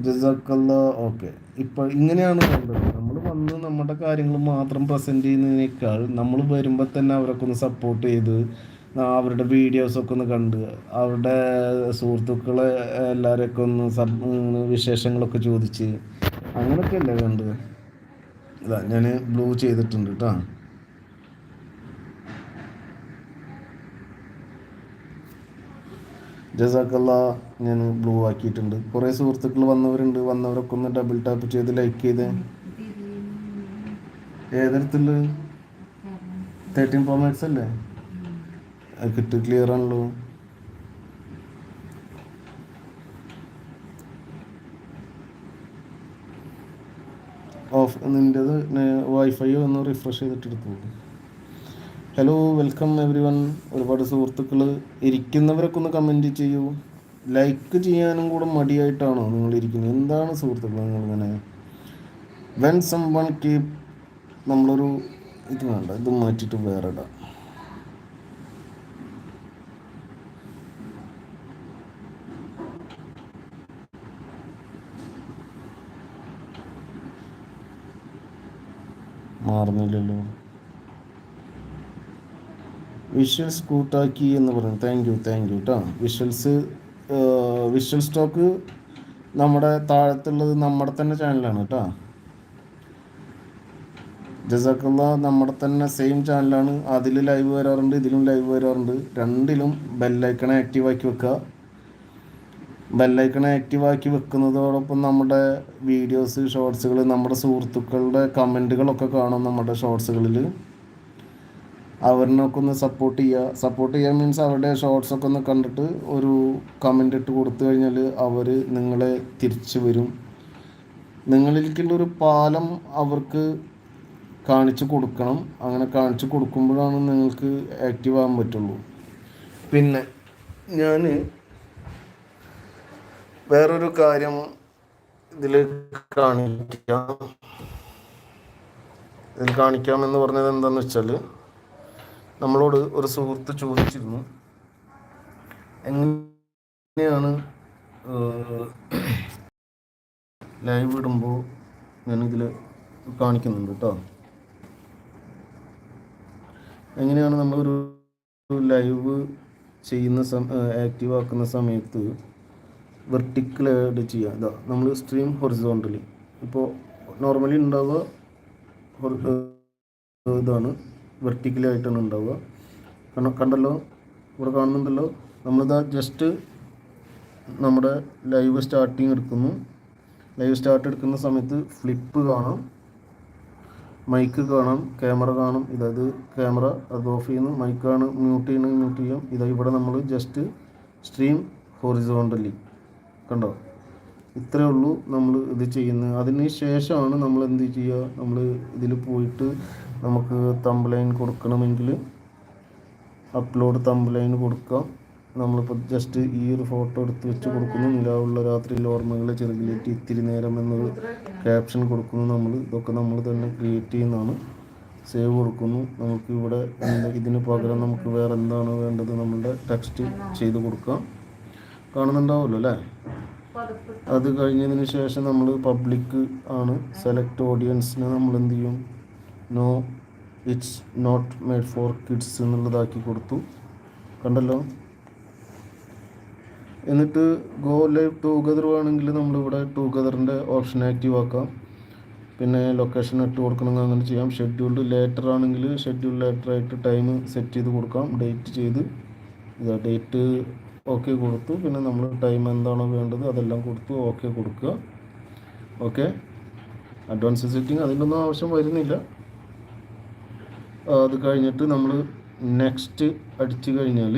ജസാക്കല്ല. Okay, ഇപ്പോൾ ഇങ്ങനെയാണ് വേണ്ടത്. നമ്മൾ വന്ന് നമ്മുടെ കാര്യങ്ങൾ മാത്രം പ്രസൻറ്റ് ചെയ്യുന്നതിനേക്കാൾ നമ്മൾ വരുമ്പോൾ തന്നെ അവരൊക്കെ ഒന്ന് സപ്പോർട്ട് ചെയ്ത് അവരുടെ വീഡിയോസൊക്കെ ഒന്ന് കണ്ട് അവരുടെ സുഹൃത്തുക്കളെ എല്ലാവരെയൊക്കെ ഒന്ന് വിശേഷങ്ങളൊക്കെ ചോദിച്ച് അങ്ങനെയൊക്കെ അല്ലേ വേണ്ടത്. ഇതാ ഞാൻ ബ്ലൂ ചെയ്തിട്ടുണ്ട് കേട്ടോ. ജസാക്കല്ല, ഞാൻ ബ്ലൂ ആക്കിയിട്ടുണ്ട്. കുറേ സുഹൃത്തുക്കൾ വന്നവരുണ്ട്. വന്നവരൊക്കെ ഒന്ന് ഡബിൾ ടാപ്പ് ചെയ്ത് ലൈക്ക് ചെയ്ത്. ഏതെടുത്തുള്ളൂ? 13 Pro Max അല്ലേ? അത് കിട്ടി, ക്ലിയർ ആണല്ലോ. ഓഫ് നിൻ്റെത് വൈഫൈ ഒന്ന് റിഫ്രഷ് ചെയ്തിട്ട് എടുത്തു. Hello, welcome every one. ഒരുപാട് സുഹൃത്തുക്കൾ ഇരിക്കുന്നവരൊക്കെ ഒന്ന് കമൻറ്റ് ചെയ്യൂ. ലൈക്ക് ചെയ്യാനും കൂടെ മടിയായിട്ടാണോ നിങ്ങളിരിക്കുന്നത്? എന്താണ് സുഹൃത്തുക്കൾ നിങ്ങളിങ്ങനെ വെൻ സം വൺ കീപ്. നമ്മളൊരു ഇത് വേണ്ട, ഇത് മാറ്റിയിട്ട് വേറെ ഇടാം. മാറുന്നില്ലല്ലോ. വിഷ്വൽസ് കൂട്ടാക്കി എന്ന് പറഞ്ഞു. താങ്ക് യു കേട്ടോ. വിഷ്വൽ സ്റ്റോക്ക് നമ്മുടെ താഴത്തുള്ളത് നമ്മുടെ തന്നെ ചാനലാണ് കേട്ടോ. ജസാക്കുള്ള, നമ്മുടെ തന്നെ സെയിം ചാനലാണ്. അതിൽ ലൈവ് വരാറുണ്ട്, ഇതിലും ലൈവ് വരാറുണ്ട്. രണ്ടിലും ബെല്ലൈക്കൺ ആക്റ്റീവാക്കി വെക്കുക. ബെല്ലൈക്കൺ ആക്റ്റീവാക്കി വെക്കുന്നതോടൊപ്പം നമ്മുടെ വീഡിയോസ്, ഷോർട്സുകൾ, നമ്മുടെ സുഹൃത്തുക്കളുടെ കമൻറ്റുകളൊക്കെ കാണും നമ്മുടെ ഷോർട്സുകളിൽ. അവരിനൊക്കെ ഒന്ന് സപ്പോർട്ട് ചെയ്യുക മീൻസ് അവരുടെ ഷോർട്സൊക്കെ ഒന്ന് കണ്ടിട്ട് ഒരു കമൻ്റ് ഇട്ട് കൊടുത്തു കഴിഞ്ഞാൽ അവർ നിങ്ങളെ തിരിച്ചു വരും. നിങ്ങളിലേക്കുള്ളൊരു പാലം അവർക്ക് കാണിച്ചു കൊടുക്കണം. അങ്ങനെ കാണിച്ചു കൊടുക്കുമ്പോഴാണ് നിങ്ങൾക്ക് ആക്റ്റീവ് ആകാൻ പറ്റുള്ളൂ. പിന്നെ ഞാൻ വേറൊരു കാര്യം ഇതിൽ കാണിക്കാമെന്ന് പറഞ്ഞത് എന്താണെന്ന് വെച്ചാൽ, നമ്മളോട് ഒരു സുഹൃത്ത് ചോദിച്ചിരുന്നു എങ്ങനെയാണ് ലൈവ് ഇടുമ്പോൾ. ഞാനിതിൽ കാണിക്കുന്നുണ്ട് കേട്ടോ. എങ്ങനെയാണ് നമ്മളൊരു ലൈവ് ചെയ്യുന്ന ആക്റ്റീവ് ആക്കുന്ന സമയത്ത് വെർട്ടിക്കൽ ആഡ് ചെയ്യുക. ഇതാ നമ്മൾ സ്ട്രീം ഹൊറിസോണ്ടലി. ഇപ്പോൾ നോർമലി ഉണ്ടാവുക ഇതാണ്, വെർട്ടിക്കലായിട്ടാണ് ഉണ്ടാവുക. കണ്ടല്ലോ, ഇവിടെ കാണുന്നുണ്ടല്ലോ. നമ്മളിതാ ജസ്റ്റ് നമ്മുടെ ലൈവ് സ്റ്റാർട്ടിങ് എടുക്കുന്നു. ലൈവ് സ്റ്റാർട്ട് എടുക്കുന്ന സമയത്ത് ഫ്ലിപ്പ് കാണാം, മൈക്ക് കാണാം, ക്യാമറ കാണും. ഇതായത് ക്യാമറ അത് ഓഫ് ചെയ്യുന്നു, മൈക്കാണ് മ്യൂട്ട് ചെയ്യാം. ഇതാ ഇവിടെ നമ്മൾ ജസ്റ്റ് സ്ട്രീം ഹൊറിസോണ്ടലി. കണ്ടോ, ഇത്രയേ ഉള്ളൂ നമ്മൾ ഇത് ചെയ്യുന്നത്. അതിന് ശേഷമാണ് നമ്മൾ എന്ത് ചെയ്യുക, നമ്മൾ ഇതിൽ പോയിട്ട് നമുക്ക് തംബ്ലൈൻ കൊടുക്കണമെങ്കിൽ അപ്ലോഡ് തംബ്ലൈൻ കൊടുക്കാം. നമ്മളിപ്പോൾ ജസ്റ്റ് ഈ ഒരു ഫോട്ടോ എടുത്ത് വെച്ച് കൊടുക്കുന്നു. നിലാവുള്ള രാത്രിയിൽ ഓർമ്മകളെ ചെറുകിലേറ്റ് ഇത്തിരി നേരം എന്നൊരു ക്യാപ്ഷൻ കൊടുക്കുന്നു. ഇതൊക്കെ നമ്മൾ തന്നെ ക്രിയേറ്റ് ചെയ്യുന്നതാണ്. സേവ് കൊടുക്കുന്നു. നമുക്ക് ഇവിടെ ഇതിന് പകരം നമുക്ക് വേറെ എന്താണ് വേണ്ടത്, നമ്മളുടെ ടെക്സ്റ്റ് ചെയ്ത് കൊടുക്കാം. കാണുന്നുണ്ടാവുമല്ലോ അല്ലേ? അത് കഴിഞ്ഞതിന് ശേഷം നമ്മൾ പബ്ലിക് ആണ്, സെലക്ട് ഓഡിയൻസിനെ നമ്മൾ എന്ത് ചെയ്യും, no it's not made for kids എന്നുള്ളതാക്കി കൊടുത്തു. കണ്ടല്ലോ. എന്നിട്ട് ഗോ ലൈവ് ടുഗദർ വേണമെങ്കിൽ നമ്മളിവിടെ ടുഗദറിൻ്റെ ഓപ്ഷൻ ആക്റ്റീവ് ആക്കാം. പിന്നെ ലൊക്കേഷൻ ഇട്ട് കൊടുക്കണമെങ്കിൽ അങ്ങനെ ചെയ്യാം. ഷെഡ്യൂൾഡ് ലേറ്റർ ആണെങ്കിൽ ഷെഡ്യൂൾഡ് ലേറ്റർ ആയിട്ട് ടൈം സെറ്റ് ചെയ്ത് കൊടുക്കാം. ഡേറ്റ് ചെയ്ത് ഇതാ ഡേറ്റ് ഓക്കെ കൊടുത്തു. പിന്നെ നമ്മൾ ടൈം എന്താണോ വേണ്ടത് അതെല്ലാം കൊടുത്തു ഓക്കെ കൊടുക്കുക. ഓക്കെ, അഡ്വാൻസ് സെറ്റിംഗ് അതിൻ്റെയൊന്നും ആവശ്യം വരുന്നില്ല. അത് കഴിഞ്ഞിട്ട് നമ്മൾ നെക്സ്റ്റ് അടിച്ചു കഴിഞ്ഞാൽ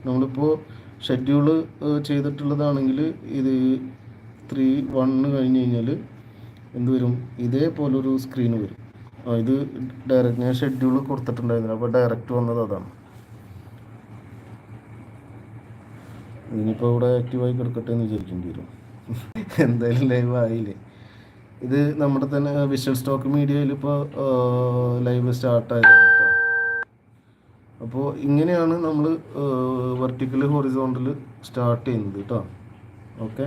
നമ്മളിപ്പോൾ ഷെഡ്യൂള് ചെയ്തിട്ടുള്ളതാണെങ്കിൽ ഇത് 3:1 കഴിഞ്ഞ് കഴിഞ്ഞാൽ എന്ത് വരും, ഇതേപോലൊരു സ്ക്രീൻ വരും. ഇത് ഡയറക്റ്റ് ഞാൻ ഷെഡ്യൂൾ കൊടുത്തിട്ടുണ്ടായിരുന്നില്ല, അപ്പോൾ ഡയറക്റ്റ് വന്നത് അതാണ്. ഇനിയിപ്പോൾ ഇവിടെ ആക്റ്റീവായി കിടക്കട്ടെ എന്ന് വിചാരിക്കേണ്ടി വരും. എന്തായാലും ലൈവ് ആയില്ലേ. ഇത് നമ്മുടെ തന്നെ വിഷ്വൽ സ്റ്റോക്ക് മീഡിയയിൽ ഇപ്പോൾ ലൈവ് സ്റ്റാർട്ടായതാണ് കേട്ടോ. അപ്പോൾ ഇങ്ങനെയാണ് നമ്മൾ വെർട്ടിക്കൽ ഹൊറിസോണ്ടൽ സ്റ്റാർട്ട് ചെയ്യുന്നത് കേട്ടോ. ഓക്കെ.